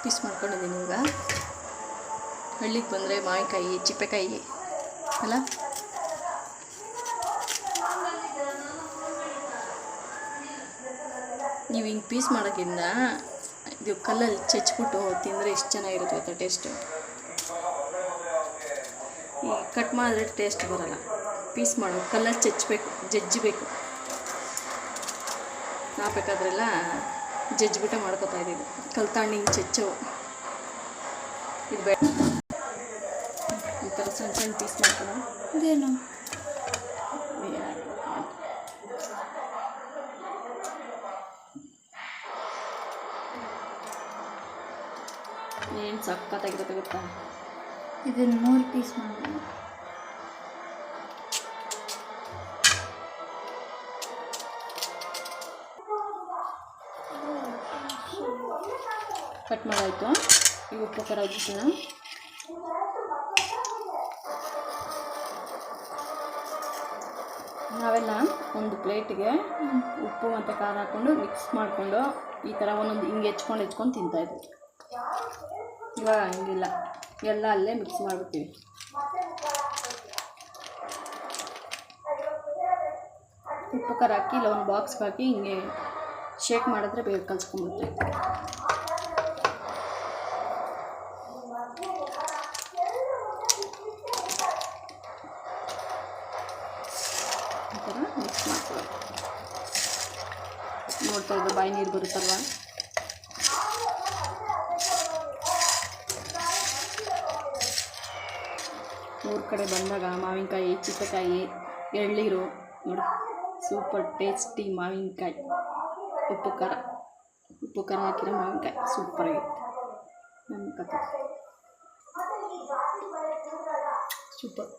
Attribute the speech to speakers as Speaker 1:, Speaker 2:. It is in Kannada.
Speaker 1: ಪೀಸ್ ಮಾಡ್ಕೊಂಡಿದ್ದೀನಿ. ಈಗ ಹಳ್ಳಿಗೆ ಬಂದರೆ ಮಾವಿನಕಾಯಿ ಚಿಪ್ಪೆಕಾಯಿ ಅಲ್ಲ, ನೀವು ಹಿಂಗೆ ಪೀಸ್ ಮಾಡೋಕ್ಕಿಂತ ಇದು ಕಲ್ಲಲ್ಲಿ ಚಚ್ಬಿಟ್ಟು ತಿಂದರೆ ಎಷ್ಟು ಚೆನ್ನಾಗಿರುತ್ತೆ ಗೊತ್ತಾ ಟೇಸ್ಟು. ಈ ಕಟ್ ಮಾಡಿದ್ರೆ ಟೇಸ್ಟ್ ಬರೋಲ್ಲ. ಪೀಸ್ ಮಾಡೋ ಕಲ್ಲಲ್ಲಿ ಜಜ್ಜಬೇಕು. ನಾವು ಬೇಕಾದ್ರೆಲ್ಲ ಜಜ್ಜಿಬಿಟ್ಟೆ ಮಾಡ್ಕೊತಾ ಇದ್ದೀವಿ. ಕಲ್ತಾಂಡು ಹಿಂಗೆ ಚಚ್ಚವು ಇದು ಬೇಡ. ಈ ಥರ ಸಣ್ಣ ಸಣ್ಣ ಪೀಸ್ ಮಾಡ್ಕೊಳ್ಳೋ ಇದೇನು ಏನು ಸಕ್ಕತ್ತಾಗಿರುತ್ತೆ ಗೊತ್ತಾ.
Speaker 2: ಇದನ್ನು 3 ಪೀಸ್ ಮಾಡಿ
Speaker 1: ಕಟ್ ಮಾಡಾಯಿತು. ಈಗ ಉಪ್ಪು ಖಾರ ಹಾಕ್ಬಿಟ್ಟು ನಾವೆಲ್ಲ ಒಂದು ಪ್ಲೇಟಿಗೆ ಉಪ್ಪು ಮತ್ತು ಖಾರ ಹಾಕ್ಕೊಂಡು ಮಿಕ್ಸ್ ಮಾಡಿಕೊಂಡು ಈ ಥರ ಒಂದೊಂದು ಹಿಂಗೆ ಹೆಚ್ಕೊಂಡು ತಿಂತಾಯಿದ್ವಿ. ಇವಾಗ ಹಂಗಿಲ್ಲ, ಎಲ್ಲ ಅಲ್ಲೇ ಮಿಕ್ಸ್ ಮಾಡಿಬಿಡ್ತೀವಿ. ಉಪ್ಪು ಖಾರ ಹಾಕಿ ಇಲ್ಲ ಒಂದು ಬಾಕ್ಸ್ಗೆ ಹಾಕಿ ಹಿಂಗೆ ಶೇಕ್ ಮಾಡಿದ್ರೆ ಬೇಗ ಕಲ್ಸ್ಕೊಂಡ್ಬಿಡ್ತೀವಿ. ಈ ಥರ ಮಿಕ್ಸ್ ಮಾಡ್ತೀವಿ. ನೋಡ್ತಾ ಇದ್ದು ಬಾಯಿ ನೀರು ಬರುತ್ತಲ್ವ. ಊರ ಕಡೆ ಬಂದಾಗ ಮಾವಿನಕಾಯಿ ಚಿಪ್ಪೆಕಾಯಿ ಎಳ್ನೀರು ನೋಡಿ, ಸೂಪರ್ ಟೇಸ್ಟಿ ಮಾವಿನಕಾಯಿ. ಉಪ್ಪು ಖಾರ ಹಾಕಿರೋ ಮಾವಿನಕಾಯಿ ಸೂಪರಾಗಿತ್ತು. ನಮ್ಮ ಕಥೆ ಸೂಪರ್.